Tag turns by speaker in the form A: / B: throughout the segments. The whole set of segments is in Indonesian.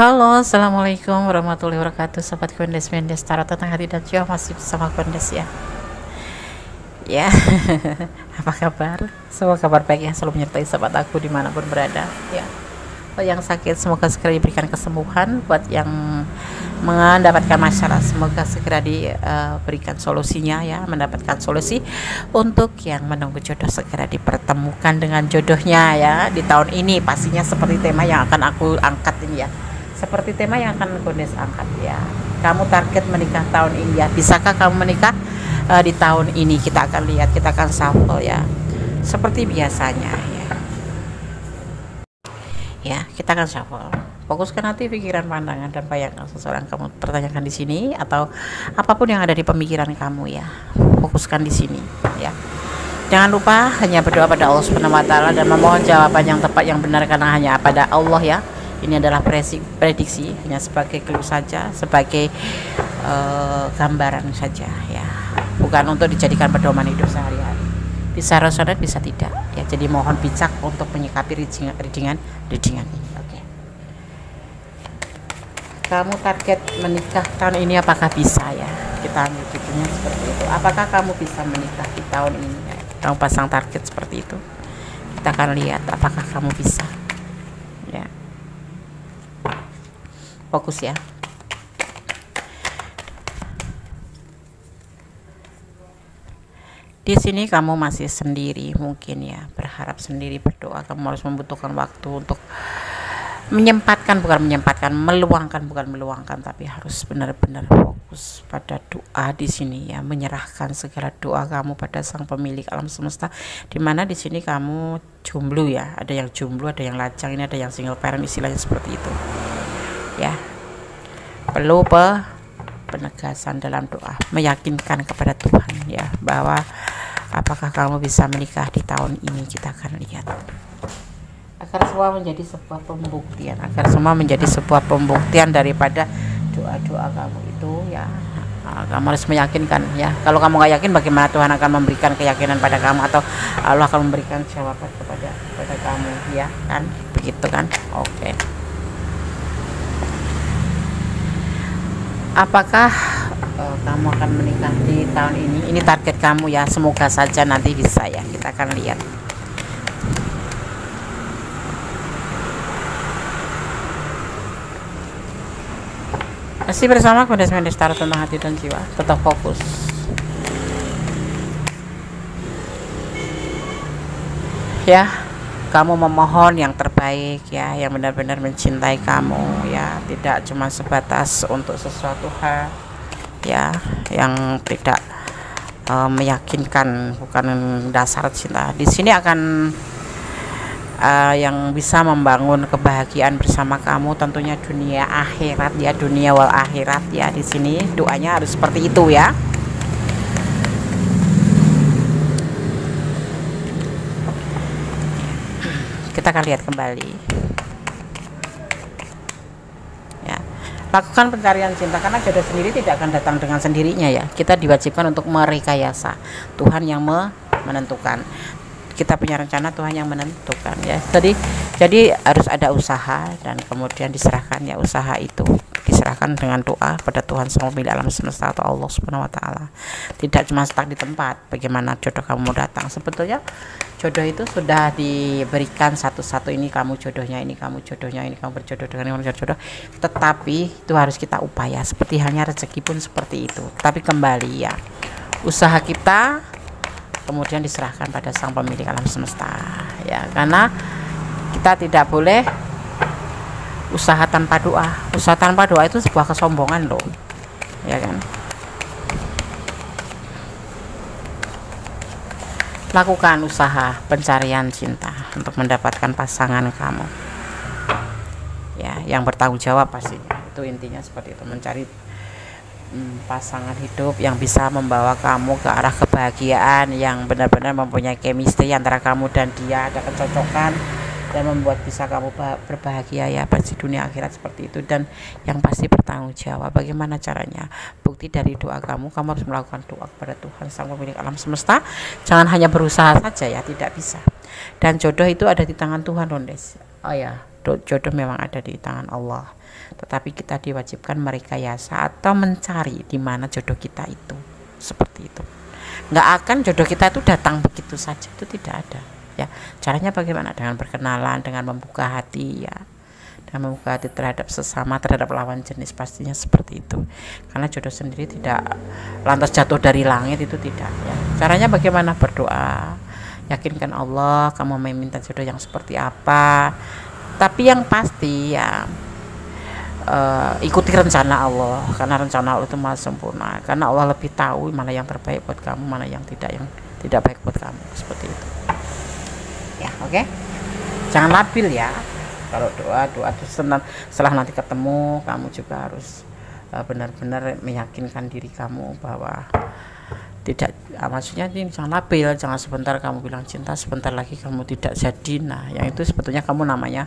A: Halo, assalamualaikum warahmatullahi wabarakatuh, sobat Kondes Mendes Tarot tentang hati dan jiwa, masih bersama Kondes ya. Ya, apa kabar? Semoga kabar baik yang selalu menyertai sobat aku dimanapun berada. Ya, buat yang sakit semoga segera diberikan kesembuhan. Buat yang mendapatkan masalah semoga segera diberikan solusinya ya, mendapatkan solusi. Untuk yang menunggu jodoh segera dipertemukan dengan jodohnya ya di tahun ini, pastinya seperti tema yang akan aku angkat ini ya. Seperti tema yang akan Kondes angkat ya. Kamu target menikah tahun ini ya. Bisakah kamu menikah di tahun ini? Kita akan lihat, kita akan shuffle ya. Seperti biasanya ya. Ya, kita akan shuffle. Fokuskan hati, pikiran, pandangan dan bayangan seseorang kamu pertanyakan di sini atau apapun yang ada di pemikiran kamu ya. Fokuskan di sini ya. Jangan lupa hanya berdoa pada Allah Subhanahu wa taala dan memohon jawaban yang tepat yang benar karena hanya pada Allah ya. Ini adalah prediksi hanya sebagai clue saja, sebagai gambaran saja ya, bukan untuk dijadikan pedoman hidup sehari-hari. Bisa resonate, bisa tidak ya. Jadi mohon bijak untuk menyikapi readingan ini. Oke. Kamu target menikah tahun ini, apakah bisa ya? Kita ambil judulnya seperti itu. Apakah kamu bisa menikah di tahun ini ya? Kamu pasang target seperti itu. Kita akan lihat apakah kamu bisa ya. Fokus ya. Di sini kamu masih sendiri mungkin ya, berharap sendiri, berdoa. Kamu harus membutuhkan waktu untuk meluangkan, tapi harus benar-benar fokus pada doa di sini ya, menyerahkan segala doa kamu pada Sang Pemilik alam semesta. Dimana di sini kamu jomblo ya, ada yang jomblo, ada yang lajang, ini ada yang single parent, istilahnya seperti itu. Ya, perlu penegasan dalam doa, meyakinkan kepada Tuhan ya bahwa apakah kamu bisa menikah di tahun ini. Kita akan lihat agar semua menjadi sebuah pembuktian daripada doa-doa kamu itu ya. Kamu harus meyakinkan ya. Kalau kamu nggak yakin, bagaimana Tuhan akan memberikan keyakinan pada kamu, atau Allah akan memberikan jawaban kepada kamu ya kan, begitu kan. Oke. Apakah kamu akan menikah di tahun ini? Ini target kamu ya, semoga saja nanti bisa ya. Kita akan lihat. Masih bersama Kondes Mendes Tarot tentang hati dan jiwa. Tetap fokus ya. Kamu memohon yang terbaik ya, yang benar-benar mencintai kamu ya, tidak cuma sebatas untuk sesuatu hal ya yang tidak meyakinkan, bukan dasar cinta. Di sini akan yang bisa membangun kebahagiaan bersama kamu, tentunya dunia akhirat ya, dunia wal akhirat ya. Di sini doanya harus seperti itu ya. Kita akan lihat kembali ya. Lakukan pencarian cinta karena jodoh sendiri tidak akan datang dengan sendirinya ya. Kita diwajibkan untuk merekayasa, Tuhan yang menentukan. Kita punya rencana, Tuhan yang menentukan ya. Jadi harus ada usaha dan kemudian diserahkan ya, usaha itu diserahkan dengan doa pada Tuhan Sang Pemilik alam semesta atau Allah Subhanahu wa taala. Tidak cuma stuck di tempat bagaimana jodoh kamu datang. Sebetulnya jodoh itu sudah diberikan satu-satu, ini kamu jodohnya, ini kamu jodohnya, ini kamu berjodoh dengan yang berjodoh. Tetapi itu harus kita upaya, seperti halnya rezeki pun seperti itu. Tapi kembali ya, usaha kita kemudian diserahkan pada Sang Pemilik alam semesta ya, karena kita tidak boleh usaha tanpa doa. Usaha tanpa doa itu sebuah kesombongan loh ya kan. Lakukan usaha pencarian cinta untuk mendapatkan pasangan kamu ya, yang bertanggung jawab pastinya. Itu intinya seperti itu, mencari pasangan hidup yang bisa membawa kamu ke arah kebahagiaan, yang benar-benar mempunyai chemistry antara kamu dan dia, ada kecocokan dan membuat bisa kamu berbahagia ya, pasti dunia akhirat seperti itu. Dan yang pasti bertanggung jawab. Bagaimana caranya? Bukti dari doa kamu harus melakukan doa kepada Tuhan Sang Pemilik alam semesta. Jangan hanya berusaha saja ya, tidak bisa. Dan jodoh itu ada di tangan Tuhan, Rondes. Oh ya, Jodoh memang ada di tangan Allah, tetapi kita diwajibkan merekayasa atau mencari di mana jodoh kita itu. Seperti itu. Nggak akan jodoh kita itu datang begitu saja, itu tidak ada ya. Caranya bagaimana? Dengan berkenalan, dengan membuka hati ya, dengan membuka hati terhadap sesama, terhadap lawan jenis, pastinya seperti itu. Karena jodoh sendiri tidak lantas jatuh dari langit, itu tidak ya. Caranya bagaimana? Berdoa, yakinkan Allah kamu meminta jodoh yang seperti apa, tapi yang pasti ya ikuti rencana Allah, karena rencana Allah itu maha sempurna, karena Allah lebih tahu mana yang terbaik buat kamu, mana yang tidak baik buat kamu, seperti itu ya. Oke, jangan labil ya. Kalau doa itu setelah nanti ketemu, kamu juga harus benar-benar meyakinkan diri kamu bahwa tidak, maksudnya ini jangan labil, jangan sebentar kamu bilang cinta, sebentar lagi kamu tidak jadi. Nah, yang itu sebetulnya kamu namanya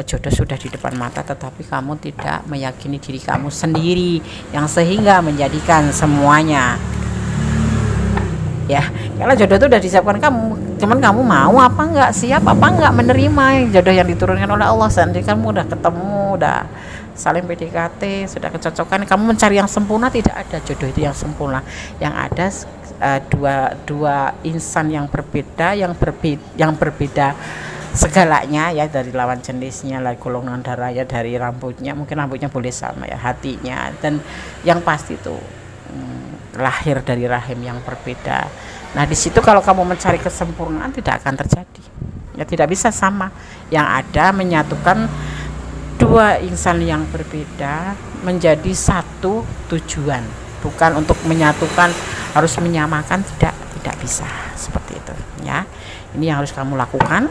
A: jodoh sudah di depan mata, tetapi kamu tidak meyakini diri kamu sendiri, yang sehingga menjadikan semuanya ya. Kalau jodoh itu sudah disiapkan kamu, cuman kamu mau apa enggak, siap apa enggak menerima jodoh yang diturunkan oleh Allah. Sendiri kamu udah ketemu, udah saling PDKT, sudah kecocokan, kamu mencari yang sempurna, tidak ada jodoh itu yang sempurna. Yang ada dua insan yang berbeda, yang berbeda segalanya ya, dari lawan jenisnya, dari golongan darah ya, dari rambutnya, mungkin rambutnya boleh sama ya, hatinya, dan yang pasti itu lahir dari rahim yang berbeda. Nah, di situ kalau kamu mencari kesempurnaan tidak akan terjadi ya, tidak bisa sama. Yang ada menyatukan dua insan yang berbeda menjadi satu tujuan, bukan untuk menyatukan, harus menyamakan, tidak bisa seperti itu ya. Ini yang harus kamu lakukan.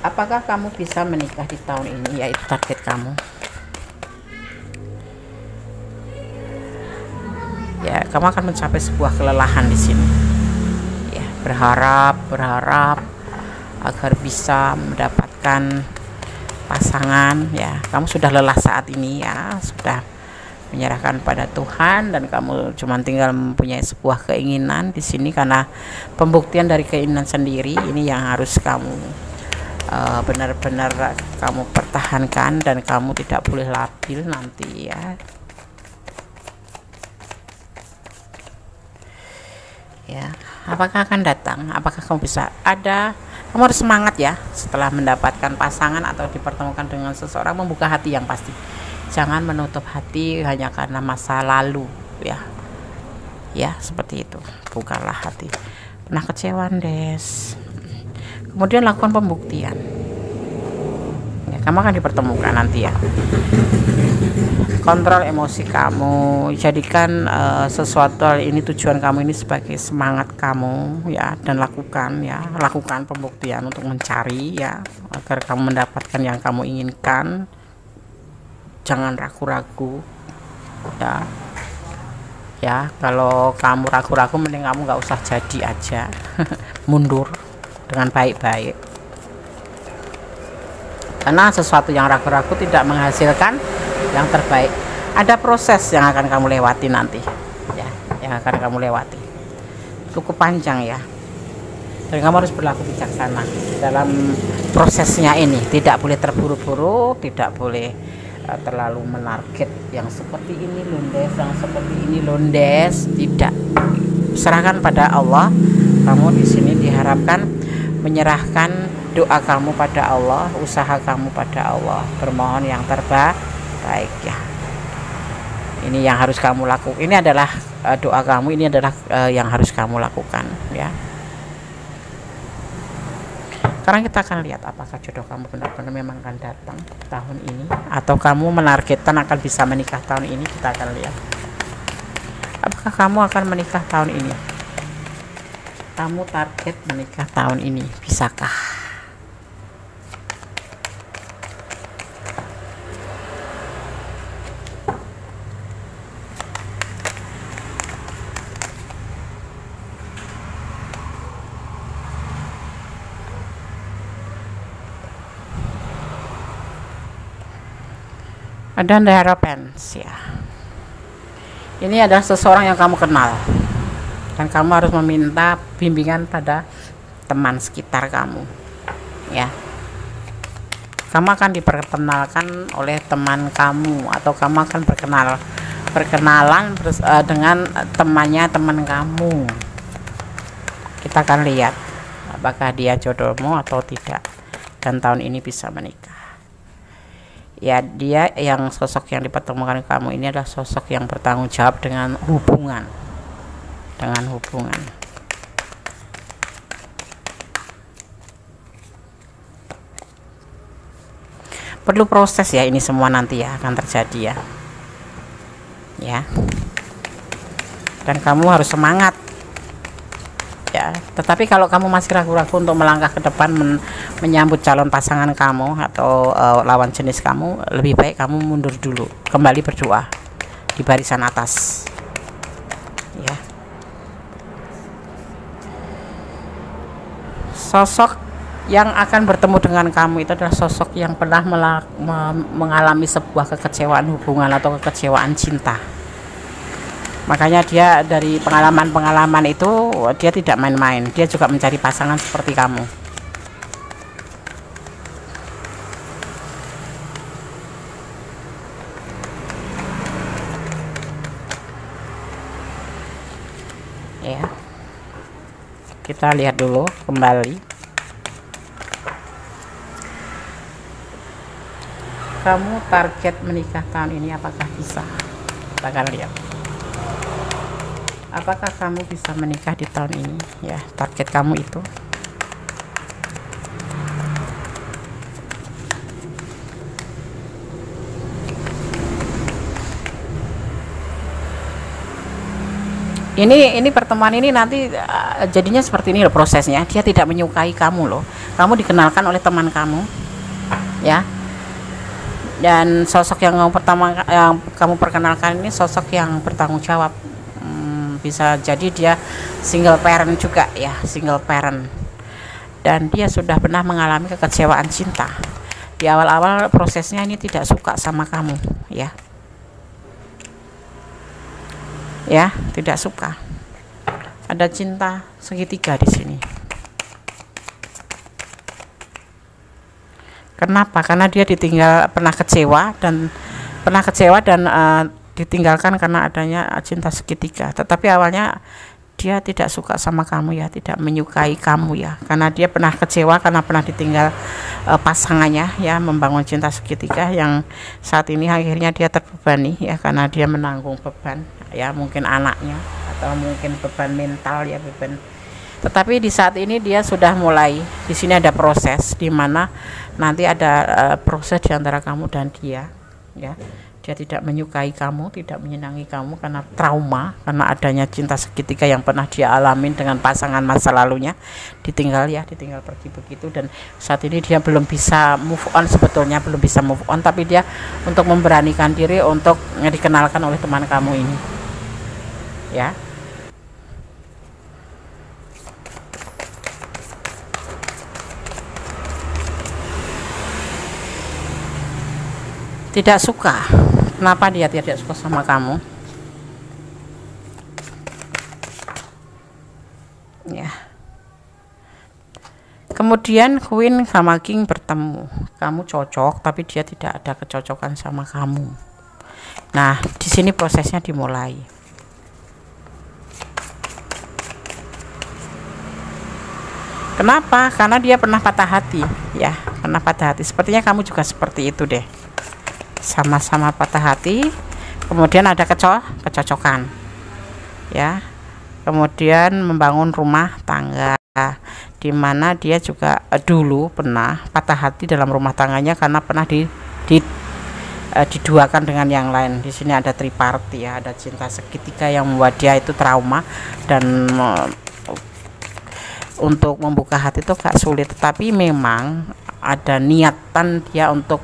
A: Apakah kamu bisa menikah di tahun ini, yaitu target kamu ya. Kamu akan mencapai sebuah kelelahan di sini ya, berharap agar bisa mendapatkan pasangan ya. Kamu sudah lelah saat ini ya, sudah menyerahkan pada Tuhan, dan kamu cuma tinggal mempunyai sebuah keinginan di sini, karena pembuktian dari keinginan sendiri ini yang harus kamu benar-benar kamu pertahankan, dan kamu tidak boleh labil nanti ya. Ya, apakah akan datang? Apakah kamu bisa ada? Kamu harus semangat ya, setelah mendapatkan pasangan atau dipertemukan dengan seseorang, membuka hati yang pasti. Jangan menutup hati hanya karena masa lalu ya. Ya, seperti itu. Bukalah hati. Pernah kecewa, Des. Kemudian lakukan pembuktian. Ya, kamu akan dipertemukan nanti ya. Kontrol emosi kamu, jadikan sesuatu ini, tujuan kamu ini sebagai semangat kamu ya, dan lakukan pembuktian untuk mencari ya, agar kamu mendapatkan yang kamu inginkan. Jangan ragu-ragu ya. Kalau kamu ragu-ragu, mending kamu nggak usah jadi aja. Mundur dengan baik-baik, karena sesuatu yang ragu-ragu tidak menghasilkan yang terbaik. Ada proses yang akan kamu lewati nanti ya, yang akan kamu lewati cukup panjang ya, dan kamu harus berlaku bijaksana dalam prosesnya ini. Tidak boleh terburu-buru, tidak boleh terlalu menarget yang seperti ini londes, yang seperti ini londes. Tidak, serahkan pada Allah. Kamu di sini diharapkan menyerahkan doa kamu pada Allah, usaha kamu pada Allah, bermohon yang terbaik ya. Ini yang harus kamu lakukan. Ini adalah doa kamu, ini adalah yang harus kamu lakukan ya. Sekarang kita akan lihat apakah jodoh kamu benar-benar memang akan datang tahun ini, atau kamu menargetkan akan bisa menikah tahun ini. Kita akan lihat apakah kamu akan menikah tahun ini. Kamu target menikah tahun ini, bisakah? Ada harapan ya. Ini adalah seseorang yang kamu kenal, dan kamu harus meminta bimbingan pada teman sekitar kamu ya. kamu akan diperkenalkan oleh teman kamu, atau kamu akan berkenalan dengan temannya teman kamu. Kita akan lihat apakah dia jodohmu atau tidak, dan tahun ini bisa menikah. Ya, dia yang sosok yang dipertemukan kamu ini adalah sosok yang bertanggung jawab dengan hubungan. Perlu proses ya, ini semua nanti ya akan terjadi ya. Dan kamu harus semangat ya. Tetapi kalau kamu masih ragu-ragu untuk melangkah ke depan menyambut calon pasangan kamu atau lawan jenis kamu, lebih baik kamu mundur dulu, kembali berdoa di barisan atas ya. Sosok yang akan bertemu dengan kamu itu adalah sosok yang pernah mengalami sebuah kekecewaan hubungan atau kekecewaan cinta. Makanya dia dari pengalaman itu dia tidak main-main, dia juga mencari pasangan seperti kamu. Ya, kita lihat dulu kembali. Kamu target menikah tahun ini apakah bisa? Kita akan lihat apakah kamu bisa menikah di tahun ini ya. Target kamu itu ini pertemuan ini nanti jadinya seperti ini loh prosesnya. Dia tidak menyukai kamu loh, kamu dikenalkan oleh teman kamu ya. Dan sosok yang kamu perkenalkan ini sosok yang bertanggung jawab. Bisa jadi dia single parent juga ya, single parent, dan dia sudah pernah mengalami kekecewaan cinta. Di awal-awal prosesnya ini tidak suka sama kamu ya, tidak suka. Ada cinta segitiga di sini. Kenapa? Karena dia pernah kecewa dan ditinggalkan karena adanya cinta segitiga. Tetapi awalnya dia tidak suka sama kamu ya, tidak menyukai kamu ya, karena dia pernah kecewa karena pernah ditinggal pasangannya ya, membangun cinta segitiga yang saat ini akhirnya dia terbebani ya, karena dia menanggung beban ya, mungkin anaknya atau mungkin beban mental ya, beban. Tetapi di saat ini dia sudah mulai, di sini ada proses di mana nanti ada proses di antara kamu dan dia ya. Dia tidak menyukai kamu, tidak menyenangi kamu karena trauma, karena adanya cinta segitiga yang pernah dia alamin dengan pasangan masa lalunya, ditinggal pergi begitu. Dan saat ini dia belum bisa move on, sebetulnya belum bisa move on, tapi dia untuk memberanikan diri untuk dikenalkan oleh teman kamu ini ya. Tidak suka. Kenapa dia tidak suka sama kamu ya. Kemudian Queen sama King bertemu, kamu cocok tapi dia tidak ada kecocokan sama kamu. Nah, di sini prosesnya dimulai. Kenapa? Karena dia pernah patah hati ya, pernah patah hati. Sepertinya kamu juga seperti itu deh, sama-sama patah hati, kemudian ada kecocokan ya, kemudian membangun rumah tangga, di mana dia juga dulu pernah patah hati dalam rumah tangganya karena pernah diduakan dengan yang lain. Di sini ada triparty ya, ada cinta segitiga yang membuat dia itu trauma, dan untuk membuka hati itu gak sulit, tetapi memang ada niatan dia untuk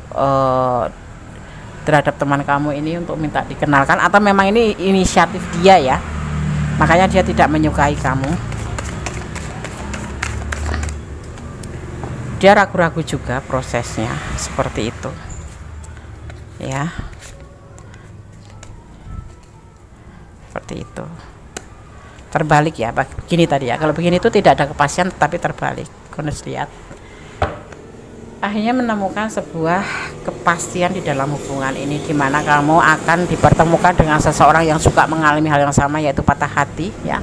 A: terhadap teman kamu ini untuk minta dikenalkan, atau memang ini inisiatif dia ya, makanya dia tidak menyukai kamu. Dia ragu-ragu juga prosesnya seperti itu ya, seperti itu. Terbalik ya, begini tadi ya, kalau begini itu tidak ada kepastian tetapi terbalik. Kondisi lihat akhirnya menemukan sebuah kepastian di dalam hubungan ini, di mana kamu akan dipertemukan dengan seseorang yang suka mengalami hal yang sama, yaitu patah hati ya.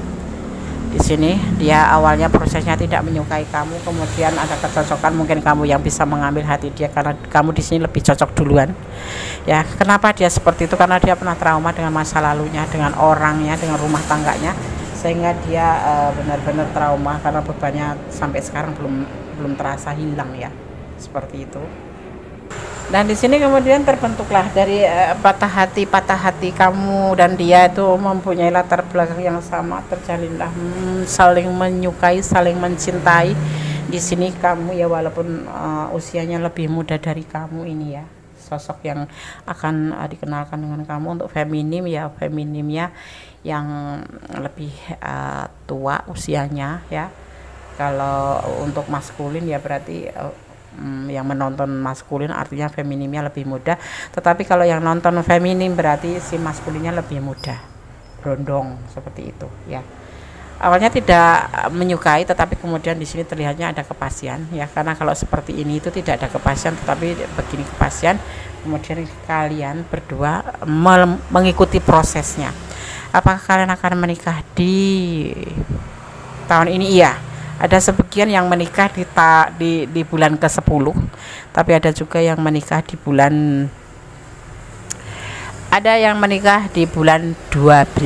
A: Di sini dia awalnya prosesnya tidak menyukai kamu, kemudian ada kecocokan, mungkin kamu yang bisa mengambil hati dia karena kamu di sini lebih cocok duluan. Ya, kenapa dia seperti itu? Karena dia pernah trauma dengan masa lalunya, dengan orangnya, dengan rumah tangganya, sehingga dia benar-benar trauma karena bebannya sampai sekarang belum terasa hilang ya. Seperti itu. Dan di sini kemudian terbentuklah dari patah hati kamu dan dia itu mempunyai latar belakang yang sama, terjalinlah saling menyukai, saling mencintai. Di sini kamu ya, walaupun usianya lebih muda dari kamu ini ya, sosok yang akan dikenalkan dengan kamu untuk feminimnya yang lebih tua usianya ya. Kalau untuk maskulin ya berarti yang menonton maskulin artinya feminimnya lebih muda, tetapi kalau yang nonton feminim berarti si maskulinnya lebih muda, berondong seperti itu ya. Awalnya tidak menyukai, tetapi kemudian di sini terlihatnya ada kepastian ya, karena kalau seperti ini itu tidak ada kepastian, tetapi begini kepastian. Kemudian kalian berdua mengikuti prosesnya. Apakah kalian akan menikah di tahun ini? Iya. Ada sebagian yang menikah di bulan ke-10, tapi ada juga yang menikah di bulan, ada yang menikah di bulan 12.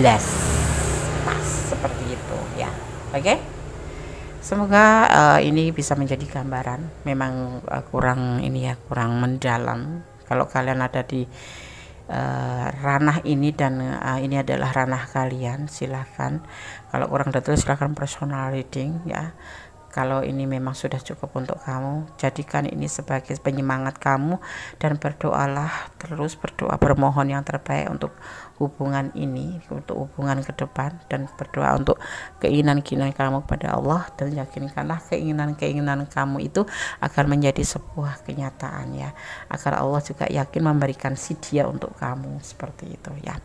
A: Pas seperti itu ya. Oke. Semoga ini bisa menjadi gambaran. Memang kurang mendalam. Kalau kalian ada di ranah ini dan ini adalah ranah kalian, silahkan. Kalau kurang detail silahkan personal reading ya. Kalau ini memang sudah cukup untuk kamu, jadikan ini sebagai penyemangat kamu dan berdoalah terus, bermohon yang terbaik untuk hubungan ini, untuk hubungan ke depan, dan berdoa untuk keinginan kamu kepada Allah, dan yakinkanlah keinginan kamu itu akan menjadi sebuah kenyataan ya, agar Allah juga yakin memberikan si dia untuk kamu, seperti itu ya.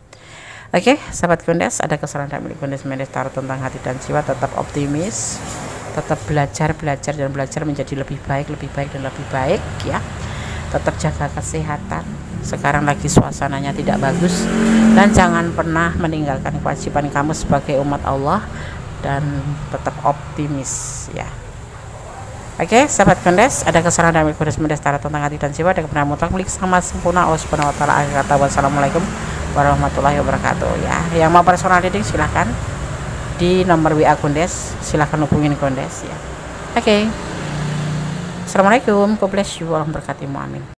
A: Oke, sahabat Gondes, ada kesalahan milik Gondes Tarot tentang hati dan jiwa. Tetap optimis, tetap belajar menjadi lebih baik ya. Tetap jaga kesehatan. Sekarang lagi suasananya tidak bagus, dan jangan pernah meninggalkan kewajiban kamu sebagai umat Allah, dan tetap optimis ya. Oke, sahabat Gondes, ada kesalahan dari Gondes Tarot tentang hati dan jiwa, ada kebenaran mutlak milik sama sempurna Allah Subhanahu wa taala. Akhir kata, wassalamualaikum warahmatullahi wabarakatuh ya. Yang mau personal reading silahkan di nomor WA Gondes, silahkan hubungin Gondes ya. Oke. Assalamualaikum, God bless you, Allah berkatimu, amin.